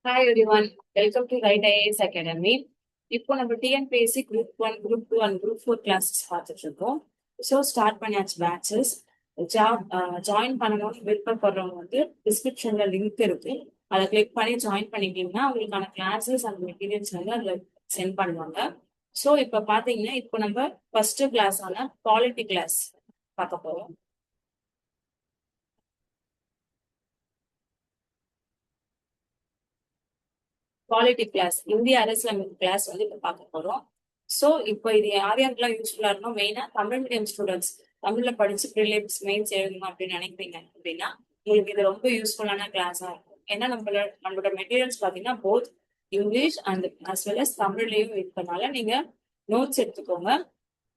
Hi everyone, welcome to right IAS academy. இப்போ நம்ம TNPSC group 1, group 2 and group 4 classes பார்த்துட்டு இருக்கோம். So start பண்ணியாச்சு பேட்சஸ். ஜாப் ஜாயின் பண்ணணும்னு விருப்பப்படுறவங்க வந்து டிஸ்கிரிப்ஷன்ல லிங்க் இருக்கு. அதை கிளிக் பண்ணி ஜாயின் பண்ணிட்டீங்கன்னா உங்களுக்கான கிளாஸஸ் அண்ட் மெட்டீரியல்ஸ் வந்து அதில் சென்ட் பண்ணுவாங்க. ஸோ இப்போ பார்த்தீங்கன்னா இப்போ நம்ம ஃபர்ஸ்ட் கிளாஸான பாலிட்டி கிளாஸ் பார்க்க போறோம். பாலிட்டி கிளாஸ், இந்திய அரசியலமைப்பு கிளாஸ் வந்து இப்ப பார்க்க போறோம். சோ இப்போ இது யார் யாருக்கெல்லாம் யூஸ்ஃபுல்லா இருக்கும், மெயினா தமிழ் மீடியம் ஸ்டூடெண்ட்ஸ், தமிழ்ல படிச்சு ப்ரிலிம்ஸ் மெயின்ஸ் எழுதணும் அப்படின்னு நினைக்கிறீங்க அப்படின்னா உங்களுக்கு இது ரொம்ப யூஸ்ஃபுல்லான கிளாஸா இருக்கும். ஏன்னா நம்மளோட மெட்டீரியல்ஸ் பாத்தீங்கன்னா both English and as well as தமிழ்லயும் இருக்கனால நீங்க நோட்ஸ் எடுத்துக்கோங்க.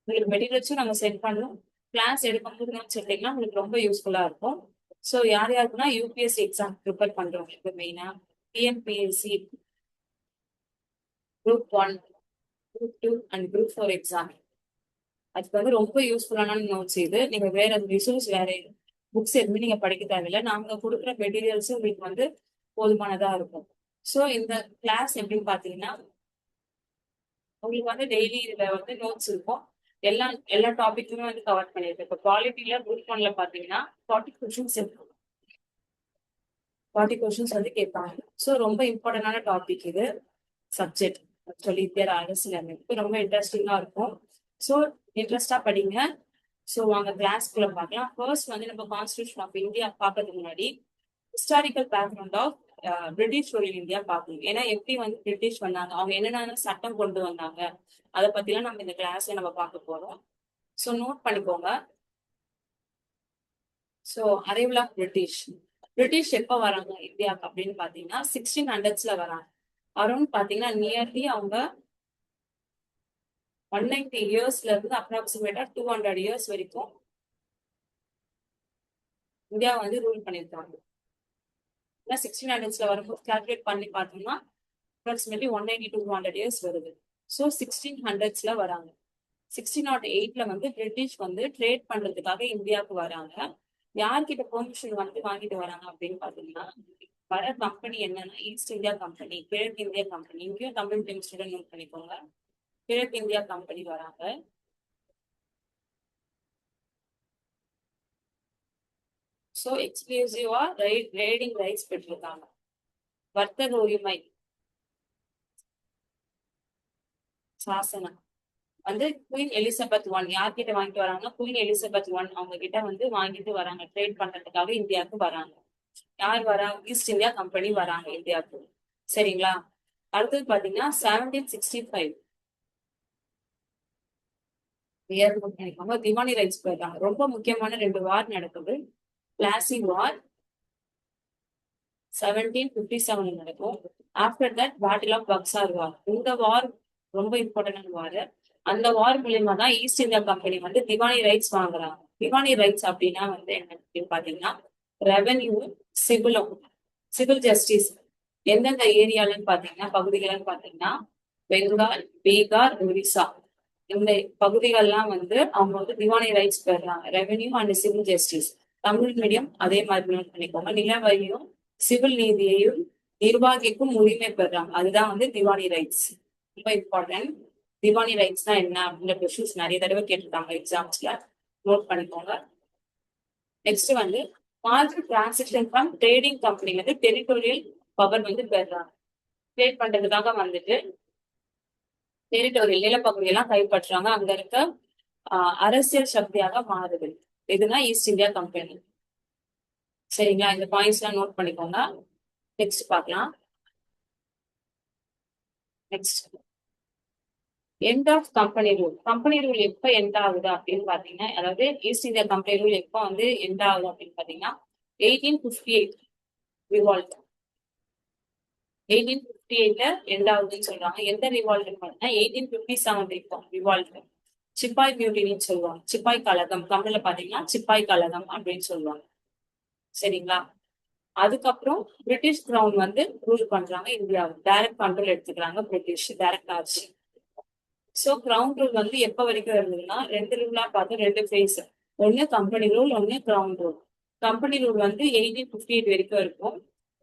உங்களுக்கு மெட்டீரியல்ஸும் நாங்க சென்ட் பண்ணோம். கிளாஸ் எடுக்கும்போது நோட்ஸ் எடுத்தீங்கன்னா உங்களுக்கு ரொம்ப யூஸ்ஃபுல்லா இருக்கும். ஸோ யார் யாருக்குன்னா யூபிஎஸ்சி எக்ஸாம் ப்ரிப்பேர் பண்றவங்களுக்கு மெயினா TNPSC group 1, group 2 and group 4 exam, அதுக்கு வந்து ரொம்ப யூஸ்ஃபுல்லான நோட்ஸ். இது நீங்க வேற ரிசோர்ஸ் வேற புக்ஸ் எதுவுமே நீங்க படிக்க தேவையில்லை. நாங்க கொடுக்குற மெட்டீரியல்ஸ் உங்களுக்கு வந்து போதுமானதா இருக்கும். ஸோ இந்த கிளாஸ் எப்படின்னு பாத்தீங்கன்னா உங்களுக்கு வந்து டெய்லி இதுல வந்து நோட்ஸ் இருக்கும். எல்லா எல்லா டாபிக்குமே வந்து கவர் பண்ணிருக்கு. இப்போ குவாலிட்டியில குரூப் 1ல பாத்தீங்கன்னா 40 கொஸ்டின்ஸ் இருக்கும். 40 கொஸ்டின்ஸ் வந்து கேட்பாங்க. ஸோ ரொம்ப இம்பார்ட்டன்டான டாபிக் இது. சப்ஜெக்ட் ஆக்சுவலி இந்தியர் அரசியலமைப்பு ரொம்ப இன்ட்ரெஸ்டிங்கா இருக்கும். ஸோ இன்ட்ரெஸ்டா படிங்க. ஸோ வாங்க கிளாஸ்க்குள்ள பார்க்கலாம். ஃபர்ஸ்ட் வந்து நம்ம கான்ஸ்டியூஷன் ஆஃப் இந்தியா பார்க்கறதுக்கு முன்னாடி historical background of British rule in India பார்க்கணும். ஏன்னா எப்படி வந்து பிரிட்டிஷ் வந்தாங்க, அவங்க என்னென்ன சட்டம் கொண்டு வந்தாங்க, அதை பத்திலாம் நம்ம இந்த கிளாஸ்ல நம்ம பார்க்க போறோம். ஸோ நோட் பண்ணிக்கோங்க. So arrival of British. British எப்ப வராங்க இந்தியாவுக்கு அப்படின்னு பாத்தீங்கன்னா 1600s வராங்க. அரௌண்ட் பாத்தீங்கன்னா நியர்லி அவங்க 190 இயர்ஸ்ல இருந்து அப்ராக்சிமேட்டா 200 இயர்ஸ் வரைக்கும் இந்தியா வந்து ரூல் பண்ணியிருக்காங்க. 1600s வரும்போது கால்குலேட் பண்ணி பார்த்தோம்னா அப்ராக்சிமேட்லி 190 to 200 இயர்ஸ் வருது. ஸோ 1600s வராங்க. 1608 வந்து பிரிட்டிஷ் வந்து ட்ரேட் பண்றதுக்காக இந்தியாவுக்கு வராங்க. யார்கிட்ட பெர்மிஷன் வந்து வாங்கிட்டு வராங்க அப்படின்னு பாத்தீங்கன்னா வர கம்பெனி என்னன்னா ஈஸ்ட் இந்தியா கம்பெனி, கிழக்கு இந்தியா கம்பெனி. இங்கேயும் தமிழ் மீடியம் ஸ்டூடெண்ட் நோட் பண்ணிக்கோங்க. கிழக்கு இந்தியா கம்பெனி வராங்க. ஸோ எக்ஸ்க்ளூசிவா ரைடிங் ரைட்ஸ் பெற்றிருக்காங்க. வர்த்தக உரிமை சாசனம் வந்து குயின் எலிசபெத் 1 யார்கிட்ட வாங்கிட்டு வராங்க, குயின் எலிசபெத் 1 அவங்க கிட்ட வந்து வாங்கிட்டு வராங்க. ட்ரேட் பண்றதுக்காக இந்தியாவுக்கு வராங்க. யார் வரா, ஈஸ்ட் இந்தியா கம்பெனி வராங்க இந்தியாவுக்கு. சரிங்களா? அடுத்தது பாத்தீங்கன்னா 1765 திவானி ரைட்ஸ் போயிருக்காங்க. ரொம்ப முக்கியமான 2 வார் நடக்குது. பிளாசி வார் 1757 நடக்கும். After that battle of Buxar war. இந்த வார் ரொம்ப இம்பார்ட்டன்டான வார். அந்த வார் மூலியமா தான் ஈஸ்ட் இந்தியா கம்பெனி வந்து திவானி ரைட்ஸ் வாங்குறாங்க. திவானி ரைட்ஸ் அப்படின்னா வந்து என்ன அப்படின்னு பாத்தீங்கன்னா ரெவென்யூ, சிவிலும், சிவில் ஜஸ்டிஸ் எந்தெந்த ஏரியாலன்னு பாத்தீங்கன்னா பகுதிகள்னு பாத்தீங்கன்னா பெங்கால், பீகார், ஒரிசா இந்த பகுதிகள்லாம் வந்து அவங்க வந்து திவானி ரைட்ஸ் பெறாங்க. Revenue and civil justice. Tamil medium அதே மாதிரி நோட் பண்ணிக்கோங்க. நிலவரியும் சிவில் நீதியையும் நிர்வாகிக்கும் உரிமை பெறாங்க. அதுதான் வந்து திவானி ரைட்ஸ். ரொம்ப இம்பார்ட்டன்ட். திவானி ரைட்ஸ் தான் என்ன அப்படின்ற கொஸ்டின்ஸ் நிறைய தடவை கேட்டிருக்காங்க எக்ஸாம்ஸ்ல. நோட் பண்ணிக்கோங்க. நெக்ஸ்ட் வந்து market transaction from trading company வந்து டெரிட்டோரியல் பவர் வந்து பெறாங்க. ட்ரேட் பண்றதுக்காக வந்துட்டு டெரிட்டோரியல் நிலப்பகுதியெல்லாம் கைப்பற்றுறாங்க. அங்க இருக்க அரசியல் சக்தியாக மாறுது. இதுதான் ஈஸ்ட் இந்தியா கம்பெனி. சரிங்களா? இந்த பாயிண்ட்ஸ் எல்லாம் நோட் பண்ணிக்கோங்க. நெக்ஸ்ட் பார்க்கலாம். Next end of company rule. Company rule எப்ப எண்ட் ஆகுது அப்படின்னு பாத்தீங்கன்னா, அதாவது ஈஸ்ட் இந்தியா கம்பெனி ரூல் எப்ப வந்து எண்ட் ஆகுது அப்படின்னு பாத்தீங்கன்னா 1858 ரிவால்ட். 1858ல எண்ட் ஆகுதுன்னு சொல்றாங்க. எந்த ரிவால்ட் பாத்தீங்கன்னா 1857 வரைக்கும் ரிவால்ட். சிப்பாய் மியூட்டினின்னு சொல்லுவாங்க. சிப்பாய் கழகம், தமிழ்ல பாத்தீங்கன்னா சிப்பாய் கழகம் அப்படின்னு சொல்லுவாங்க. சரிங்களா? அதுக்கப்புறம் பிரிட்டிஷ் கிரவுன் வந்து ரூல் பண்றாங்க இந்தியாவை. டைரக்ட் கண்ட்ரோல் எடுத்துக்கிறாங்க பிரிட்டிஷ், டைரக்ட் ஆட்சி. சோ கிரவுன் ரூல் வந்து எப்ப வரைக்கும் இருந்ததுன்னா 2 ரூலா பார்த்து 2 ஃபேஸ். ஒண்ணு கம்பெனி ரூல், ஒண்ணு கிரவுன் ரூல். கம்பெனி ரூல் வந்து 1858 வரைக்கும் இருக்கும்.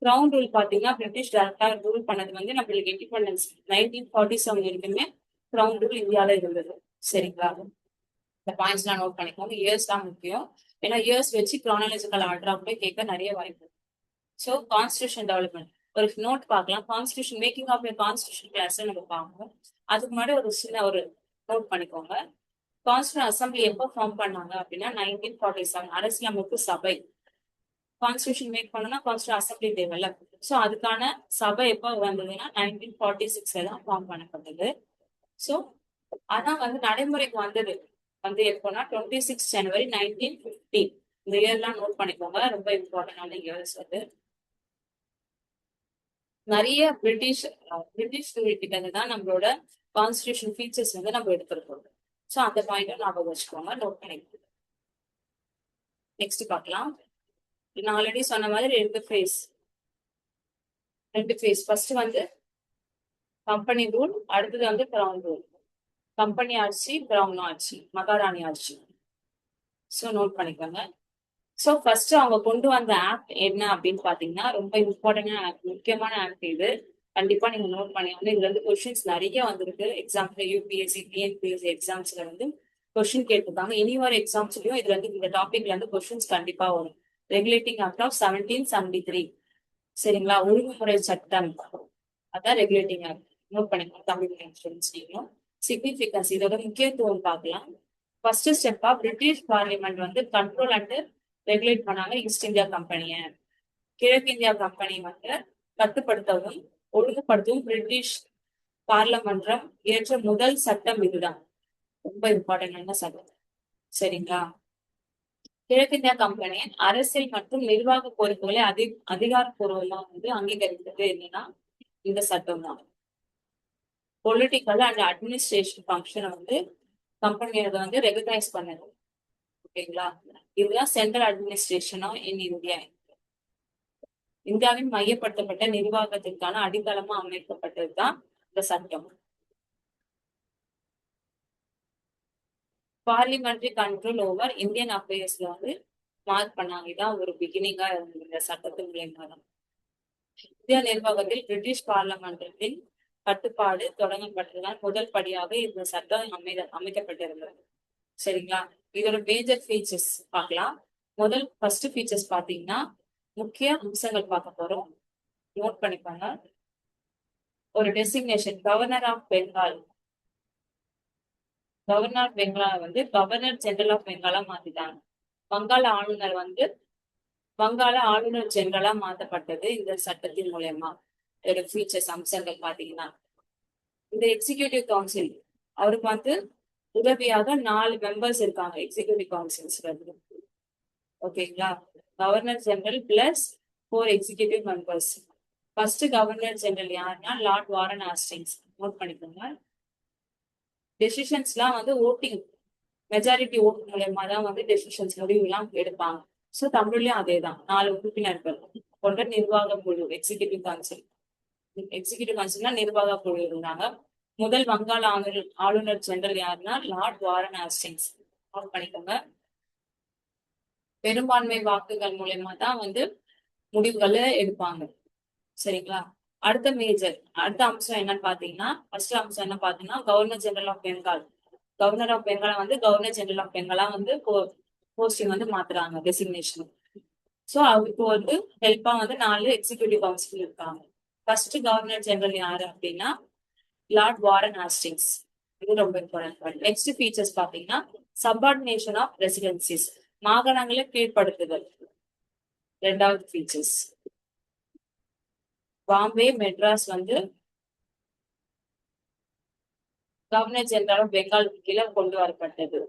கிரவுன் ரூல் பாத்தீங்கன்னா பிரிட்டிஷ் டைரக்டா ரூல் பண்ணது வந்து நம்மளுக்கு இண்டிபெண்டன்ஸ் 1947 வரைக்குமே கிரவுன் ரூல் இந்தியால இருந்தது. சரிங்களா? இந்த பாயிண்ட்ஸ் எல்லாம் நோட் பண்ணிக்கோங்க. இயர்ஸ் தான் முக்கியம். ஏன்னா இயர்ஸ் வச்சு குரானாலஜிக்கல் ஆர்டரா கூட கேட்க நிறைய வாய்ப்பு. ஸோ கான்ஸ்டியூஷன் டெவலப்மெண்ட் ஒரு நோட் பார்க்கலாம். Constitution making of constitution class நம்ம பார்ப்போம். அதுக்கு முன்னாடி ஒரு சின்ன ஒரு நோட் பண்ணிக்கோங்க. கான்ஸ்டியூஷன் அசம்பிளி எப்போ ஃபார்ம் பண்ணாங்க அப்படின்னா 1947 அரசியலமைப்பு சபை. கான்ஸ்டியூஷன் மேக் பண்ணனா கான்ஸ்டியூஷன் அசம்பிளி தேவையில்ல. ஸோ அதுக்கான சபை எப்போ வந்ததுன்னா 1946 தான் ஃபார்ம் பண்ணப்பட்டது. ஸோ அதான் வந்து நடைமுறைக்கு வந்தது வந்து எப்போனா 26 ஜனவரி 1915. இந்த இயர்லாம் நோட் பண்ணிக்கோங்க. ரொம்ப இம்பார்ட்டன்டான இயர்ஸ் அது. நிறைய பிரிட்டிஷ் கிட்ட தான் நம்மளோட கான்ஸ்டியூஷன் ஃபீச்சர்ஸ் வந்து நம்ம எடுத்திருக்கோம். ஸோ அந்த பாயிண்ட் ஞாபகம் வச்சுக்கோங்க, நோட் பண்ணிக்கோங்க. நெக்ஸ்ட் பார்க்கலாம். நான் ஆல்ரெடி சொன்ன மாதிரி ரெண்டு ஃபேஸ். ஃபர்ஸ்ட் வந்து கம்பெனி ரூல், அடுத்தது வந்து கிரவுன் ரூல். கம்பெனி ஆட்சி, கிரவுன் ஆட்சி, மகாராணி ஆட்சி. ஸோ நோட் பண்ணிக்கோங்க. ஸோ ஃபர்ஸ்ட் அவங்க கொண்டு வந்த ஆக்ட் என்ன அப்படின்னு பாத்தீங்கன்னா ரொம்ப இம்பார்ட்டன்டான ஆக்ட், முக்கியமான ஆக்ட் இது. கண்டிப்பா நீங்க நோட் பண்ணிக்கோங்க. இதுல இருந்து கொஸ்டின்ஸ் நிறைய வந்திருக்கு. எக்ஸாம்ல யூபிஎஸ்சி டிஎன்பிஎஸ்சி எக்ஸாம்ஸ்ல வந்து கொஸ்டின் கேட்டிருக்காங்க. இனி வர எக்ஸாம்ஸ்லயும் இதுல இருந்து இந்த டாபிக்ல இருந்து கொஸ்டின்ஸ் கண்டிப்பா வரும். Regulating act of 1773. சரிங்களா? ஒழுங்குமுறை சட்டம், அதான் ரெகுலேட்டிங் ஆக்ட். நோட் பண்ணிக்கோங்க தமிழ் ஸ்டூடெண்ட்ஸ். நீங்களும் சிக்னிபிகன்ஸ், இதோட முக்கியத்துவம் பார்க்கலாம். ஃபர்ஸ்ட் ஸ்டெப்பா பிரிட்டிஷ் பார்லிமெண்ட் வந்து கண்ட்ரோல் அண்ட் ரெகுலேட் பண்ணாங்க ஈஸ்ட் இந்தியா கம்பெனிய. கிழக்கு இந்தியா கம்பெனி வந்து கட்டுப்படுத்தவும் ஒழுங்குபடுத்தவும் பிரிட்டிஷ் பார்லமன்றம் ஏற்ற முதல் சட்டம் இதுதான். ரொம்ப இம்பார்ட்டன்டான சட்டம். சரிங்களா? கிழக்கிந்தியா கம்பெனி அரசியல் மற்றும் நிர்வாக பொறுப்புகளை அதிகாரப்பூர்வமா வந்து அங்கீகரித்தது என்னன்னா இந்த சட்டம் தான். பொலிட்டிக்கல் அண்ட் அட்மினிஸ்ட்ரேஷன் ஃபங்க்ஷனை வந்து கம்பெனியோட வந்து ரெகனைஸ் பண்ணது. ஓகேங்களா? இதுதான் சென்ட்ரல் அட்மினிஸ்ட்ரேஷனா இன் இந்தியா. இந்தியாவின் மையப்படுத்தப்பட்ட நிர்வாகத்திற்கான அடித்தளமா அமைக்கப்பட்டதுதான் இந்த சட்டம். பார்லிமெண்டரி கண்ட்ரோல் ஓவர் இந்தியன் அஃபேர்ஸ்ல வந்து மார்க் பண்ணாங்க. இதான் ஒரு பிகினிங்கா இருந்தது இந்த சட்டத்தின் மூலயமா தான். இந்திய நிர்வாகத்தில் பிரிட்டிஷ் பார்லமெண்டத்தின் கட்டுப்பாடு தொடங்கப்பட்டதுதான் முதல் படியாக இந்த சட்டம் அமைக்கப்பட்டிருந்தது. சரிங்களா? இதோட மேஜர் ஃபீச்சர்ஸ் பார்க்கலாம். ஃபர்ஸ்ட் ஃபீச்சர்ஸ் பாத்தீங்கன்னா முக்கிய அம்சங்கள் பார்க்க போறோம். நோட் பண்ணிப்பாங்க. ஒரு designation governor of Bengal. Governor Bengal வந்து கவர்னர் ஜெனரல் ஆஃப் பெங்காலா மாத்திட்டாங்க. வங்காள ஆளுநர் வந்து வங்காள ஆளுநர் ஜெனரலா மாற்றப்பட்டது இந்த சட்டத்தின் மூலயமா. இதோட ஃபீச்சர்ஸ் அம்சங்கள் பாத்தீங்கன்னா இந்த எக்ஸிகியூட்டிவ் கவுன்சில் அவருக்கு வந்து உதவியாக 4 மெம்பர்ஸ் இருக்காங்க எக்ஸிகியூட்டிவ் கவுன்சில்ஸ்ல. ஓகேங்களா? Governor general plus 4 executive members. First governor general யாருன்னா லார்ட் வாரன் ஹாஸ்டிங்ஸ். நோட் பண்ணிக்கோங்க. டெசிஷன்ஸ்லாம் வந்து ஓட்டிங் மெஜாரிட்டி ஓட் மூலயமா தான் வந்து டெசிஷன்ஸ் முடிவு எல்லாம் எடுப்பாங்க. ஸோ தமிழ்லயும் அதே தான். 4 உறுப்பினர்கள் கொண்ட நிர்வாக குழு எக்ஸிகியூட்டிவ் கவுன்சில். எக்ஸிகியூட்டிவ் கவுன்சில்னா நிர்வாக குழு இருந்தாங்க. முதல் வங்காள ஆளுநர் ஜெனரல் யாருன்னா லார்ட் வாரன் ஹாஸ்டிங்ஸ். நோட் பண்ணிக்கோங்க. பெரும்பான்மை வாக்குகள் மூலயமா தான் வந்து முடிவுகளை எடுப்பாங்க. சரிங்களா? அடுத்த அம்சம் என்னன்னு பாத்தீங்கன்னா ஃபர்ஸ்ட் அம்சம் என்ன பாத்தீங்கன்னா governor general of Bengal. Governor of பெங்கால வந்து கவர்னர் ஜெனரல் ஆஃப் பெங்காலா வந்து போஸ்டிங் வந்து மாத்துறாங்க டெசிக்னேஷன். சோ அவருக்கு வந்து ஹெல்ப்பா வந்து 4 எக்ஸிகியூட்டிவ் கவுன்சில் இருக்காங்க. ஃபர்ஸ்ட் கவர்னர் ஜெனரல் யாரு அப்படின்னா லார்ட் வாரன் ஹாஸ்டிங்ஸ். இது ரொம்ப இம்பார்ட்டன்ட். நெக்ஸ்ட் ஃபீச்சர்ஸ் பாத்தீங்கன்னா சப்பார்டினேஷன் ஆஃப் ரெசிடென்சிஸ், மாகாணங்களை கீழ்படுத்துதல். ரெண்டாவது ஃபீச்சர்ஸ். பாம்பே மெட்ராஸ் வந்து கவர்னர் ஜெனரல் ஆஃப் பெங்கால் கீழே கொண்டு வரப்பட்டது.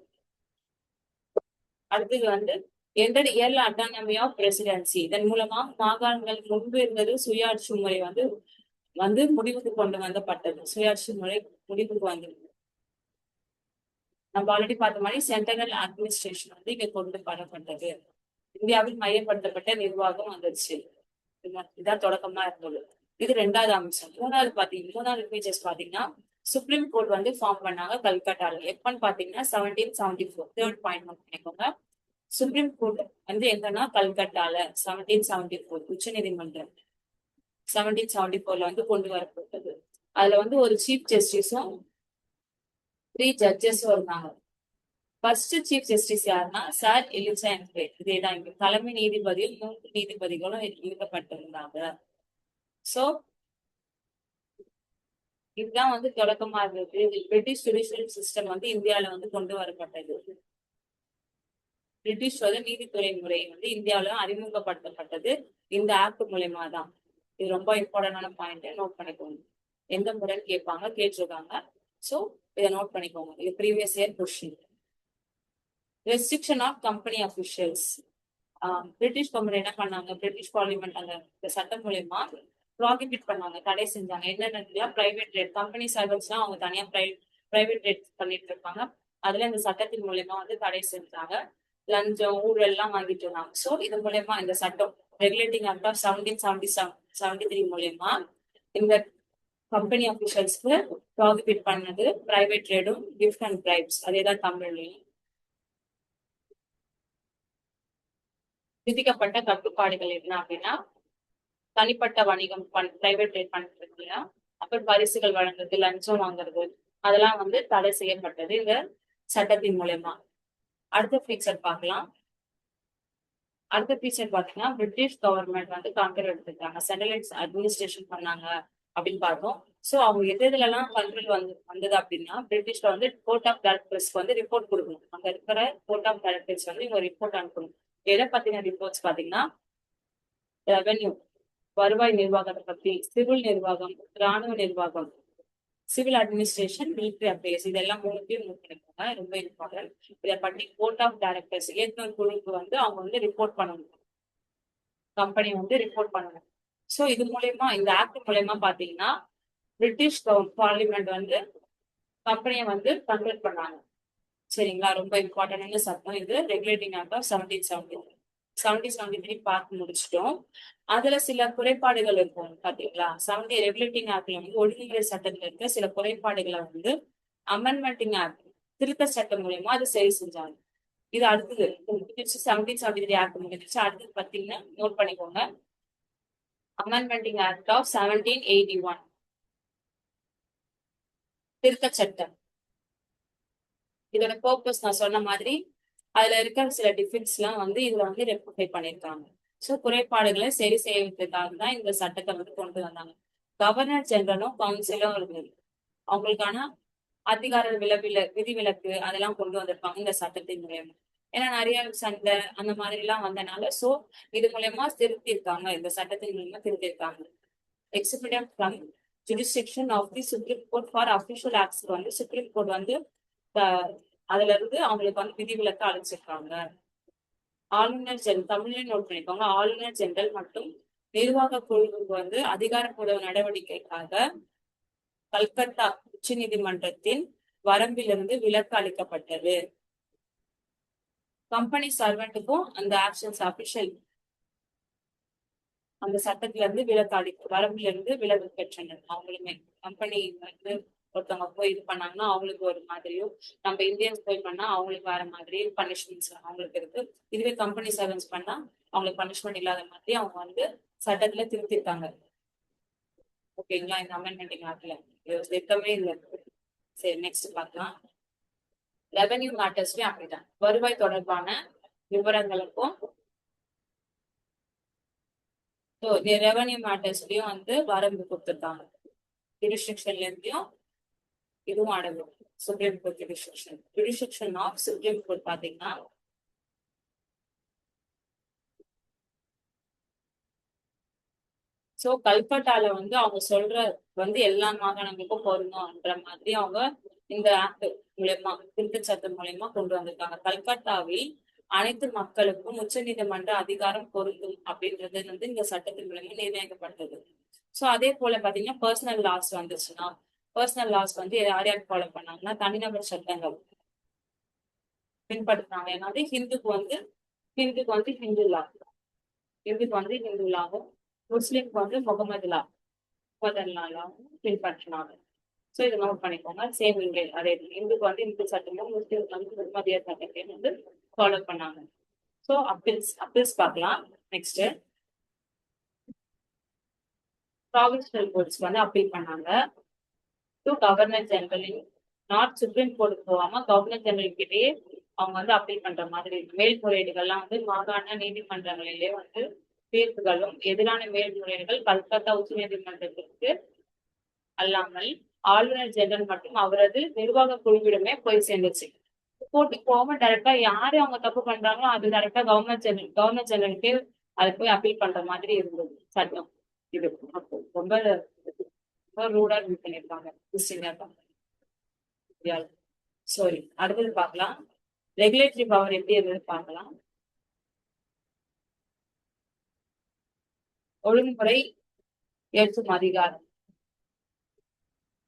அடுத்தது வந்து என்டர் இயர்ல அட்டானமி ஆஃப் பிரசிடென்சி. இதன் மூலமா மாகாணங்கள் முன்பு இருந்தது சுயாட்சி முறை வந்து வந்து முடிவுக்கு கொண்டு வந்தப்பட்டது. சுயாட்சி முறை முடிவுக்கு வந்தது. நம்ம ஆல்ரெடி பார்த்த மாதிரி சென்ட்ரல் அட்மினிஸ்ட்ரேஷன் வந்து இங்க கொண்டு வரப்பட்டது. இந்தியாவில் மையப்படுத்தப்பட்ட நிர்வாகம் வந்துருச்சு. இதான் தொடக்கமா இருந்தது. இது ரெண்டாவது அம்சம். மூணாவது ஃபீச்சர்ஸ் பாத்தீங்கன்னா சுப்ரீம் கோர்ட் வந்து ஃபார்ம் பண்ணாங்க கல்கட்டால. எப்பன்னு பாத்தீங்கன்னா 1774. தேர்ட் பாயிண்ட் நோட் பண்ணிக்கோங்க. சுப்ரீம் கோர்ட் வந்து எங்கன்னா கல்கட்டால 1774 உச்ச நீதிமன்றம். 1774 வந்து கொண்டு வரப்பட்டது. அதுல வந்து ஒரு சீஃப் ஜஸ்டிஸும் 3 ஜட்ஜஸும் இருந்தாங்க. ஃபர்ஸ்ட் சீஃப் ஜஸ்டிஸ் யாருன்னா சார் எலிசா எம்பே. இதேதான் இங்க தலைமை நீதிபதியும் 3 நீதிபதிகளும் நியமிக்கப்பட்டிருந்தாங்க. சோ இதுதான் வந்து தொடக்கமா இருந்தது. பிரிட்டிஷ் ஜுடிஷியல் சிஸ்டம் வந்து இந்தியாவில வந்து கொண்டு வரப்பட்டது. பிரிட்டிஷோட நீதித்துறை முறை வந்து இந்தியாவில அறிமுகப்படுத்தப்பட்டது இந்த ஆக்ட் மூலயமா தான். இது ரொம்ப இம்பார்ட்டன்டான பாயிண்ட், நோட் பண்ணிக்கோங்க. எந்த முறைன்னு கேட்பாங்க, கேட்டிருக்காங்க. சோ இதை நோட் பண்ணிக்கோங்க. இது previous year question. Restriction of company officials. British company என்ன பண்ணாங்க, பிரிட்டிஷ் பார்லிமெண்ட் அந்த சட்டம் மூலயமா ப்ராகிபிட் பண்ணாங்க, தடை செஞ்சாங்க. என்னென்ன பிரைவேட் ரேட் கம்பெனி சர்வீஸ்லாம் அவங்க தனியா பிரைவேட் ரேட் பண்ணிட்டு இருப்பாங்க. அதுல இந்த சட்டத்தின் மூலயமா வந்து தடை செஞ்சாங்க. லஞ்சம் ஊழல் எல்லாம் வாங்கிட்டு இருந்தாங்க. சோ இது மூலயமா இந்த சட்டம் ரெகுலேட்டிங் ஆக்ட் ஆஃப் 1773 மூலயமா இந்த கம்பெனி அபிஷியல்ஸ்க்கு ப்ராகிபிட் பண்ணது பிரைவேட் ட்ரேடும் கிஃப்ட் அண்ட் பிரைப்ஸ். அதேதான் தமிழ்லையும். விதிக்கப்பட்ட கட்டுப்பாடுகள் என்ன அப்படின்னா, தனிப்பட்ட வணிகம் பிரைவேட் ரேட் பண்றது, அப்புறம் பரிசுகள் வழங்குறது, லஞ்சம் வாங்குறது, அதெல்லாம் வந்து தடை செய்யப்பட்டது இந்த சட்டத்தின் மூலயமா. அடுத்த ஃபீச்சர் பார்க்கலாம். அடுத்த ஃபீச்சர் பாத்தீங்கன்னா, பிரிட்டிஷ் கவர்மெண்ட் வந்து கண்ட்ரோல் எடுத்துட்டாங்க, சென்ட்ரலைஸ் அட்மினிஸ்ட்ரேஷன் பண்ணாங்க அப்படின்னு பார்த்தோம். சோ அவங்க எதுல எல்லாம் கண்ட்ரோல் வந்தது அப்படின்னா, பிரிட்டிஷ்ல வந்து கோர்ட் ஆஃப் டைரக்டர்ஸ்க்கு வந்து ரிப்போர்ட் கொடுக்கணும். அங்க இருக்கிற கோர்ட் ஆஃப் டைரக்டர்ஸ் வந்து இவங்க ரிப்போர்ட் அனுப்பணும். எதை பத்தின ரிப்போர்ட்ஸ் பாத்தீங்கன்னா, ரெவென்யூ வருவாய் நிர்வாகத்தை பத்தி, சிவில் நிர்வாகம், ராணுவ நிர்வாகம், சிவில் அட்மினிஸ்ட்ரேஷன், மிலிட்டரி அஃபேர்ஸ், இதெல்லாம் மூணுத்தையும் நோட் பண்ணிக்கோங்க, ரொம்ப இம்பார்ட்டன்ட். இதை பற்றி கோர்ட் ஆஃப் டைரக்டர்ஸ் இயக்குநர் குழுக்கு வந்து அவங்க வந்து ரிப்போர்ட் பண்ணணும், கம்பெனி வந்து ரிப்போர்ட் பண்ணணும். சோ இது மூலயமா, இந்த ஆக்ட் மூலயமா பாத்தீங்கன்னா, பிரிட்டிஷ் பார்லிமெண்ட் வந்து கம்பெனியை வந்து கண்ட்ரோல் பண்ணாங்க. சரிங்களா, ரொம்ப இம்பார்ட்டன்டான சட்டம் இது. ரெகுலேட்டிங் ஆக்ட் ஆஃப் 1773 பார்த்து முடிச்சிட்டோம். அதுல சில குறைபாடுகள் இருக்கும் பாத்தீங்களா. ரெகுலேட்டிங் ஆக்ட்ல வந்து ஒழுங்குமுறை சட்டத்துல இருக்க சில குறைபாடுகளை வந்து அமெண்ட்மெண்டிங் ஆக்ட் திருத்த சட்டம் மூலயமா அது சரி செஞ்சாங்க. இது அடுத்தது 1773 ஆக்ட் முடிஞ்சிச்சு. அடுத்தது பாத்தீங்கன்னா நோட் பண்ணிக்கோங்க, அமெண்ட்மெண்டிங் ஆக்ட் ஆஃப் 1781 திருத்த சட்டம். இதோட பர்பஸ் நான் சொன்ன மாதிரி அதுல இருக்கிற சில டிஃபெக்ட்ஸ் எல்லாம் வந்து இதுல வந்து ரெக்டிஃபை பண்ணிருக்காங்க. சோ குறைபாடுகளை சரி செய்வதற்காக தான் இந்த சட்டத்தை வந்து கொண்டு வந்தாங்க. கவர்னர் ஜெனரலும் கவுன்சிலும் இருந்தது. அவங்களுக்கான அதிகார விதிவிலக்கு அதெல்லாம் கொண்டு வந்திருப்பாங்க இந்த சட்டத்தின் மூலயமா. ஏன்னா நிறைய சண்டை அந்த மாதிரி எல்லாம் வந்தனால சோ இது மூலயமா திருத்திருக்காங்க, இந்த சட்டத்தின் மூலமா திருத்திருக்காங்க. Executive from jurisdiction of the supreme court for official acts வந்து சுப்ரீம் கோர்ட் வந்து அதுல இருந்து அவங்களுக்கு வந்து விதிவிலக்கு அளிச்சிருக்காங்க. ஆளுநர் ஜெனரல், தமிழ்ல நோட் பண்ணிக்கோங்க, ஆளுநர் ஜெனரல் மற்றும் நிர்வாக குழுவுக்கு வந்து அதிகாரப்பூர்வ நடவடிக்கைக்காக கல்கத்தா உச்ச நீதிமன்றத்தின் வரம்பிலிருந்து விலக்கு அளிக்கப்பட்டது. கம்பெனி சர்வெண்ட்டுக்கும் அந்த ஆக்ஷன்ஸ் அபிஷியல் அந்த சட்டத்துல இருந்து வரம்புல இருந்து விலக்கு பெற்றனர். அவங்களுமே கம்பெனி வந்து ஒருத்தவங்க போய் இது பண்ணாங்கன்னா அவங்களுக்கு ஒரு மாதிரியும், நம்ம இந்தியன்ஸ் போய் பண்ணா அவங்களுக்கு வேற மாதிரி பனிஷ்மெண்ட்ஸ் அவங்களுக்கு இருக்கு. இதுவே கம்பெனி சர்வன்ஸ் பண்ணா அவங்களுக்கு பனிஷ்மெண்ட் இல்லாத மாதிரி அவங்க வந்து சட்டத்துல திருத்திருக்காங்க. ஓகேங்களா, இந்த அமெண்ட்மெண்டிங் ஆக்ட்ல திட்டமே இல்லை. சரி, நெக்ஸ்ட் பார்க்கலாம். ரெவென்யூ மேட்டர்ஸ்லயும் அப்படிதான், வருவாய் தொடர்பான விவரங்களுக்கும் ரெவென்யூ மேட்டர்ஸ்லயும் வந்து வரம்பு கொடுத்துருக்காங்க. ஜுடிஸ்டிக்ஷன்ல இருந்தும் இதுவும் அடங்கும். Supreme court jurisdiction of supreme court பாத்தீங்கன்னா சோ கல்கட்டால வந்து அவங்க சொல்ற வந்து எல்லா மாகாணங்களுக்கும் பொருந்தும்ன்ற மாதிரி அவங்க இந்த ஆக்ட் மூலயமா திருத்த சட்டம் மூலயமா கொண்டு வந்திருக்காங்க. கல்கத்தாவில் அனைத்து மக்களுக்கும் உச்ச நீதிமன்ற அதிகாரம் பொருந்தும் அப்படின்றது வந்து இந்த சட்டத்தின் மூலமா நிர்ணயிக்கப்பட்டது. சோ அதே போல பாத்தீங்கன்னா பர்சனல் லாஸ் வந்துச்சுன்னா, பர்சனல் லாஸ் வந்து யார் யார் ஃபாலோ பண்ணாங்கன்னா தனிநபர் சட்டங்கள் பின்பற்றுறாங்க. ஏன்னா ஹிந்துக்கு வந்து ஹிந்து லா, ஹிந்துக்கு வந்து ஹிந்து லாவும், முஸ்லிம்க்கு வந்து முகமது லாவும் பின்பற்றினாங்க. சோ இதை நோட் பண்ணிக்கோங்க. சேம் இங்க அதே இந்துக்கு வந்து இந்து சட்டமும், முஸ்லிம்க்கு வந்து முகமதியா சட்டத்தையும் வந்து ஃபாலோ பண்ணாங்க. சோ அப்பீல்ஸ் பார்க்கலாம். நெக்ஸ்ட் ப்ராவின்ஷியல் கோர்ட்ஸ்க்கு வந்து அப்பீல் பண்ணாங்க. To governor general, not supreme கோர்ட்டுக்கு போகாம கவர்னர் ஜெனரல் கிட்டயே அவங்க வந்து அப்பீல் பண்ற மாதிரி இருக்கு. மேல்முறையீடுகள்லாம் வந்து மாகாண நீதிமன்றங்களிலே வந்து தீர்ப்புகளும் எதிரான மேல்முறையீடுகள் கல்கத்தா உச்ச நீதிமன்றத்திற்கு அல்லாமல் ஆளுநர் ஜெனரல் மற்றும் அவரது நிர்வாக குழுவிடமே போய் சேர்ந்துச்சு. கோர்ட்டுக்கு போகாம டைரக்டா யாரு அவங்க தப்பு பண்றாங்களோ அது டைரக்டா கவர்னர் ஜெனரலுக்கே அது போய் அப்பீல் பண்ற மாதிரி இருந்தது சட்டம். இது ரொம்ப ரொம்ப ரூடா இது பண்ணிருக்காங்க சாரி. அடுத்தது பார்க்கலாம், ரெகுலேட்டரி பவர் எப்படி இருந்தது பார்க்கலாம். ஒழுங்குமுறை ஏற்றும் அதிகாரம்,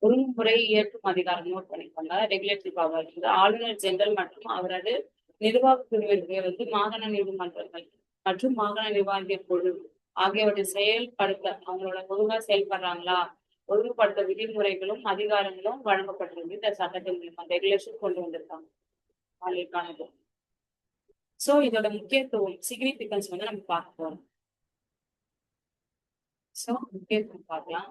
ஒழுங்குமுறை ஏற்றும் அதிகாரம் நோட் பண்ணிக்கோங்க. ரெகுலேட்டரி பவர் வந்து ஆளுநர் ஜெனரல் மற்றும் அவரது நிர்வாக குழுவிற்கு வந்து மாகாண நீதிமன்றங்கள் மற்றும் மாகாண நிர்வாக குழு ஆகியவற்றை செயல்படுத்த அவங்களோட ஒழுங்கா செயல்படுறாங்களா, ஒழுங்குபடுத்த விதிமுறைகளும் அதிகாரங்களும் வழங்கப்பட்டிருக்கு இந்த சட்டத்தின் மூலமா ரெகுலேஷன் கொண்டு வந்திருக்காங்க. சோ இதோட முக்கியத்துவம் சிக்னிபிகன்ஸ் வந்து நம்ம பார்க்க போறோம். சோ முக்கியத்துவம் பார்க்கலாம்.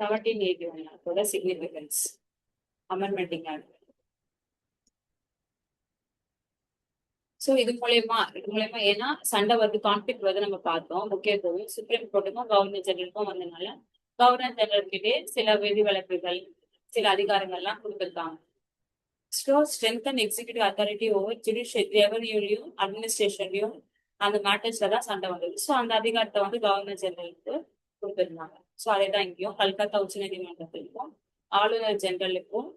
1781 ஆக்டோட சிக்னிபிகன்ஸ், அமெண்ட்மெண்டிங் ஆக்ட். சோ இது மூலயமா ஏன்னா சண்டை வந்து கான்ஃபிளிக்ட் வந்து நம்ம பார்த்தோம். முக்கியத்துவம் சுப்ரீம் கோர்ட்டுக்கும் கவர்னர் ஜெனரலுக்கும் வந்ததுனால கவர்னர் ஜெனரல் கிட்டே சில விதிவிலக்குகள் சில அதிகாரங்கள்லாம் கொடுத்துருக்காங்க. So strengthen executive authority over judicial ரெவன்யூலையும் அட்மினிஸ்ட்ரேஷன்லையும் அந்த மேட்டர்ஸ்ல தான் சண்டை வந்தது. ஸோ அந்த அதிகாரத்தை வந்து கவர்னர் ஜெனரலுக்கு கொடுத்துருந்தாங்க. ஸோ அதேதான் இங்கேயும் கல்கத்தா உச்ச நீதிமன்றத்திற்கும் ஆளுநர் ஜெனரலுக்கும்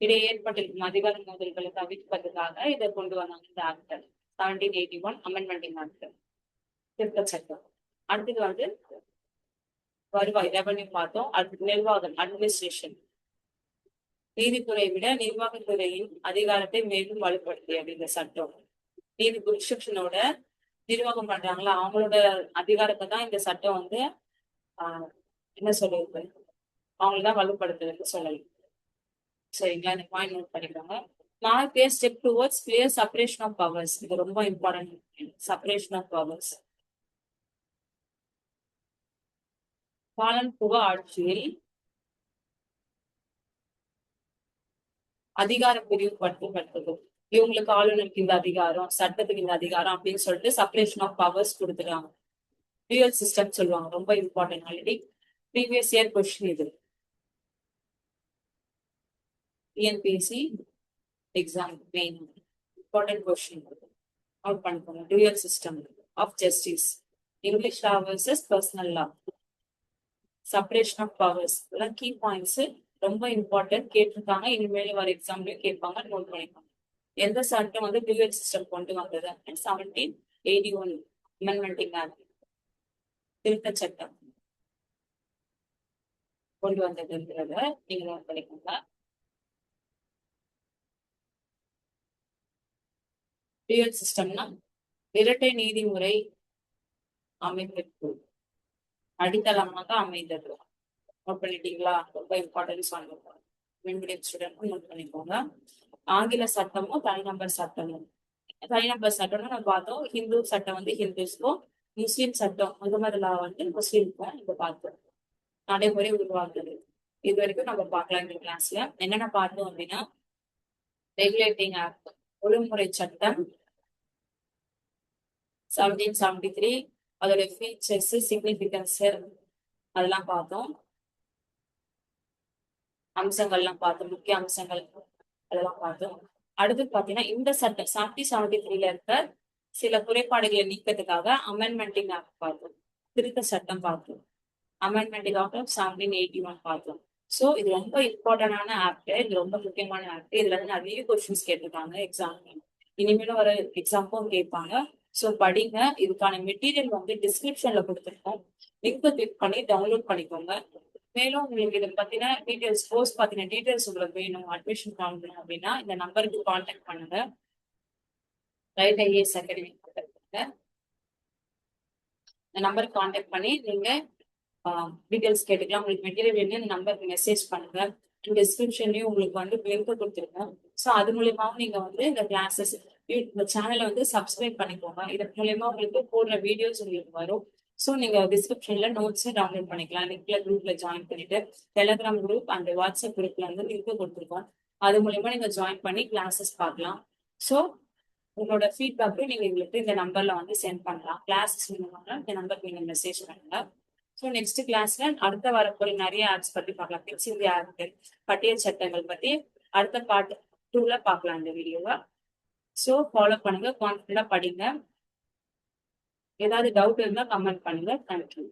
இடையே ஏற்பட்டிருக்கும் அதிகார மோதல்களை தவிர்ப்பதற்காக இதை கொண்டு வந்தாங்க இந்த ஆக்ட் 1781 அமெண்ட்மெண்டிங் ஆக்ட், திருத்த சட்டம். அடுத்தது வந்து வருவாய் ரெவன்யூ பார்த்தோம். அடுத்து நிர்வாகம் அட்மினிஸ்ட்ரேஷன், நீதித்துறையை விட நிர்வாகத்துறையின் அதிகாரத்தை மேலும் வலுப்படுத்தியது இந்த சட்டம். நீதி ஜுரிஸ்டிக்ஷனோட நிர்வாகம் பண்றாங்களா அவங்களோட அதிகாரத்தை தான் இந்த சட்டம் வந்து என்ன சொல்றது அவங்களதான் வலுப்படுத்துதுன்னு சொல்லலாம். சரிங்களா, இந்த பாயிண்ட் நோட் பண்ணிக்கோங்க. நான் clear step towards clear separation of powers, இது ரொம்ப இம்பார்ட்டன்ட். செப்பரேஷன் ஆஃப் பவர்ஸ், பாலன்புக ஆட்சியில் அதிகார பிரிவுபடுத்தப்பட்டது. இவங்களுக்கு ஆளுநருக்கு இந்த அதிகாரம், சட்டத்துக்கு இந்த அதிகாரம் அப்படின்னு சொல்லிட்டு செப்பரேஷன் ஆஃப் பவர்ஸ் கொடுத்துருக்காங்க. ரியல் சிஸ்டம் சொல்லுவாங்க, ரொம்ப important. Already previous year question இது, TNPSC exam main important question note பண்ணிக்கோங்க. Dual system of justice, English law versus personal law, separation of powers, இதெல்லாம் கீ பாயிண்ட்ஸ், ரொம்ப இம்பார்ட்டன்ட். கேட்டிருக்காங்க, இனிமேல் வர எக்ஸாம்லயும் கேட்பாங்க, நோட் பண்ணிக்கோங்க. எந்த சட்டம் வந்து டுயல் சிஸ்டம் கொண்டு வந்தது? 1781 அமெண்ட்மெண்டிங் ஆக்ட், திருத்த சட்டம் கொண்டு வந்ததுங்கிறத நீங்க நோட் பண்ணிக்கோங்க. டுயல் சிஸ்டம்னா இரட்டை நீதிமுறை அமைப்பிற்கு அடித்தளமாக அமைந்தது. நோட் பண்ணிட்டீங்களா? ரொம்ப இம்பார்ட்டன்ஸ் வாங்கிருக்கோம். மீடியம் ஸ்டூடெண்ட் நோட் பண்ணிக்கோங்க. ஆங்கில சட்டமும் தனிநபர் சட்டமும், தனிநபர் சட்டம்னு நம்ம பார்த்தோம். ஹிந்து சட்டம் வந்து ஹிந்துஸ்க்கும், முஸ்லீம் சட்டம் முகமது லா வந்து முஸ்லீம்க்கும் இங்க பார்த்தோம். நடைமுறை உருவாக்குது. இது வரைக்கும் நம்ம பார்க்கலாம் இந்த கிளாஸ்ல. என்னென்ன பார்த்தோம் அப்படின்னா, ரெகுலேட்டிங் ஆக்ட் ஒழுங்குமுறை சட்டம் 1773, அதோட ஃபீச்சர்ஸ் சிக்னிபிகன்ஸ் அதெல்லாம் பார்த்தோம். அம்சங்கள்லாம் பார்த்தோம், முக்கிய அம்சங்கள் அதெல்லாம் பார்த்தோம். அடுத்து பாத்தீங்கன்னா இந்த சட்டம் 1773 இருக்க சில குறைபாடுகளை நீக்கிறதுக்காக அமெண்ட்மெண்டிங் ஆக்ட் பார்த்தோம், திருத்த சட்டம் பார்த்தோம். அமெண்ட்மெண்டிங் ஆக்ட் 1781 பார்த்தோம். சோ இது ரொம்ப இம்பார்ட்டன்டான ஆக்ட், இது ரொம்ப முக்கியமான ஆக்ட். இதுல இருந்து நிறைய கொஸ்டின்ஸ் கேட்டிருக்காங்க எக்ஸாம், இனிமேலும் வர எக்ஸாமுக்கும் கேட்பாங்க. சோ படிங்க. இதுக்கான மெட்டீரியல் வந்து டிஸ்கிரிப்ஷன்ல கொடுத்துருக்கோம், லிங்க் கிளிக் பண்ணி டவுன்லோட் பண்ணிக்கோங்க. மேலும் உங்களுக்கு இதை பத்தின டீடைல்ஸ், கோர்ஸ் பத்தின டீடைல்ஸ் உங்களுக்கு வேணும், அட்மிஷன் வாங்கணும் அப்படின்னா இந்த நம்பருக்கு கான்டாக்ட் பண்ணுங்க. ரைட் ஐஏஎஸ் அகாடமி இந்த நம்பருக்கு கான்டாக்ட் பண்ணி நீங்க டீடைல்ஸ் கேட்டுக்கலாம். உங்களுக்கு மெட்டீரியல் வேணும் இந்த நம்பருக்கு மெசேஜ் பண்ணுங்க. டிஸ்கிரிப்ஷன்லயும் உங்களுக்கு வந்து லிங்க் கொடுத்துருக்கோம். ஸோ அது மூலியமாவும் நீங்க வந்து இந்த கிளாஸஸ் இந்த சேனலை வந்து சப்ஸ்கிரைப் பண்ணிக்கோங்க. இதன் மூலியமா உங்களுக்கு போடுற வீடியோஸ் உங்களுக்கு வரும். ஸோ நீங்க டிஸ்கிரிப்ஷன்ல நோட்ஸ் டவுன்லோட் பண்ணிக்கலாம். லிங்க்ல குரூப்ல ஜாயின் பண்ணிட்டு டெலிகிராம் குரூப் அண்ட் வாட்ஸ்அப் குரூப்ல வந்து லிங்க் கொடுத்துருக்கோம். அது மூலியமா நீங்க ஜாயின் பண்ணி கிளாஸஸ் பார்க்கலாம். ஸோ உங்களோட ஃபீட்பேக்கு நீங்க எங்களுக்கு இந்த நம்பர்ல வந்து சென்ட் பண்ணலாம். கிளாஸஸ் வேணும்னா இந்த நம்பருக்கு நீங்க மெசேஜ் பண்ணுங்க. ஸோ நெக்ஸ்ட் கிளாஸ்ல அடுத்த வரப்போற நிறைய ஆப்ஸ் பத்தி பார்க்கலாம். பிக்ஸ் இந்தியா ஆப், பட்டியல் சட்டங்கள் பத்தி அடுத்த பார்ட் 2ல பார்க்கலாம் இந்த வீடியோவை. ஸோ ஃபாலோ பண்ணுங்க, கான்ஃபிடண்டா படிங்க. ஏதாவது டவுட் இருந்தா கமெண்ட் பண்ணுங்க. தேங்க்யூ.